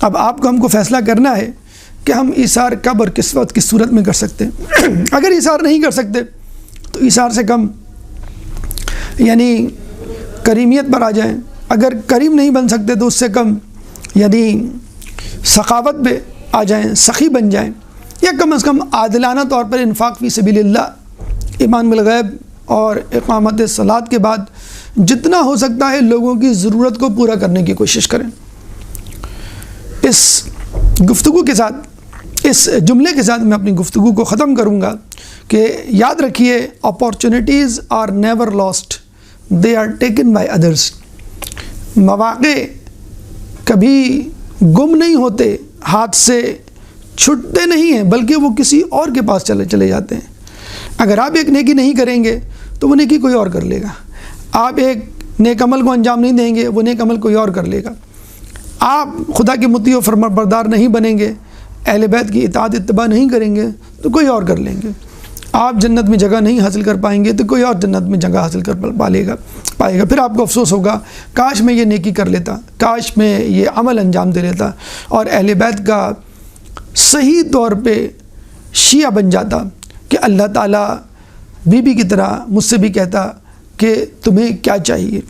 اب آپ کو ہم کو فیصلہ کرنا ہے کہ ہم ایثار کب اور کس وقت کس صورت میں کر سکتے ہیں۔ اگر ایثار نہیں کر سکتے تو ایثار سے کم یعنی کریمیت پر آ جائیں، اگر کریم نہیں بن سکتے تو اس سے کم یعنی سخاوت پہ آ جائیں، سخی بن جائیں، یا کم از کم عادلانہ طور پر انفاق فی سبیل اللہ، ایمان بالغیب اور اقامت صلاۃ کے بعد جتنا ہو سکتا ہے لوگوں کی ضرورت کو پورا کرنے کی کوشش کریں۔ اس گفتگو کے ساتھ، اس جملے کے ساتھ میں اپنی گفتگو کو ختم کروں گا کہ یاد رکھیے، opportunities are never lost, they are taken by others. مواقع کبھی گم نہیں ہوتے، ہاتھ سے چھٹتے نہیں ہیں، بلکہ وہ کسی اور کے پاس چلے جاتے ہیں۔ اگر آپ ایک نیکی نہیں کریں گے تو وہ نیکی کوئی اور کر لے گا، آپ ایک نیک عمل کو انجام نہیں دیں گے، وہ نیک عمل کوئی اور کر لے گا، آپ خدا کے مطیع و فرما بردار نہیں بنیں گے، اہل بیت کی اطاعت اتباع نہیں کریں گے تو کوئی اور کر لیں گے، آپ جنت میں جگہ نہیں حاصل کر پائیں گے تو کوئی اور جنت میں جگہ حاصل کر پائے گا، پھر آپ کو افسوس ہوگا کاش میں یہ نیکی کر لیتا، کاش میں یہ عمل انجام دے لیتا اور اہل بیت کا صحیح طور پہ شیعہ بن جاتا، کہ اللہ تعالیٰ بی بی کی طرح مجھ سے بھی کہتا کہ تمہیں کیا چاہیے۔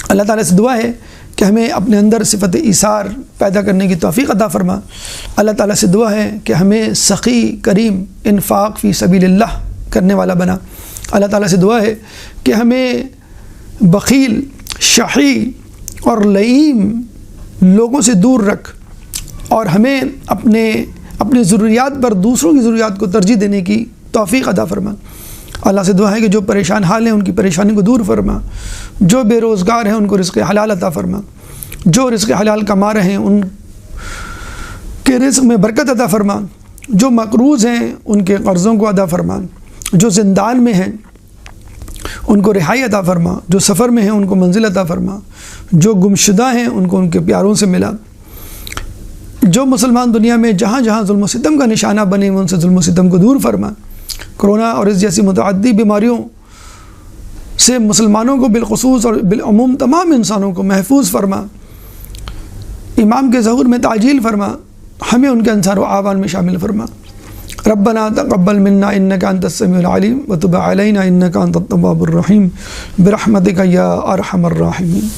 اللہ تعالیٰ سے دعا ہے کہ ہمیں اپنے اندر صفت ایثار پیدا کرنے کی توفیق عطا فرما۔ اللہ تعالیٰ سے دعا ہے کہ ہمیں سخی، کریم، انفاق فی سبیل اللہ کرنے والا بنا۔ اللہ تعالیٰ سے دعا ہے کہ ہمیں بخیل، شحیح اور لئیم لوگوں سے دور رکھ، اور ہمیں اپنے ضروریات پر دوسروں کی ضروریات کو ترجیح دینے کی توفیق عطا فرما۔ اللہ سے دعا ہے کہ جو پریشان حال ہیں ان کی پریشانی کو دور فرما، جو بے روزگار ہیں ان کو رزق حلال عطا فرما، جو رزق حلال کما رہے ہیں ان کے رزق میں برکت عطا فرما، جو مقروض ہیں ان کے قرضوں کو ادا فرما، جو زندان میں ہیں ان کو رہائی عطا فرما، جو سفر میں ہیں ان کو منزل عطا فرما، جو گمشدہ ہیں ان کو ان کے پیاروں سے ملا، جو مسلمان دنیا میں جہاں جہاں ظلم و ستم کا نشانہ بنے ان سے ظلم و ستم کو دور فرما، کرونا اور اس جیسی متعدی بیماریوں سے مسلمانوں کو بالخصوص اور بالعموم تمام انسانوں کو محفوظ فرما، امام کے ظہور میں تعجیل فرما، ہمیں ان کے انصار و اعوان میں شامل فرما۔ ربنا تقبل منا انک انت السمیع العلیم وتب علینا انک انت التواب الرحیم برحمتک یا ارحم الراحمین۔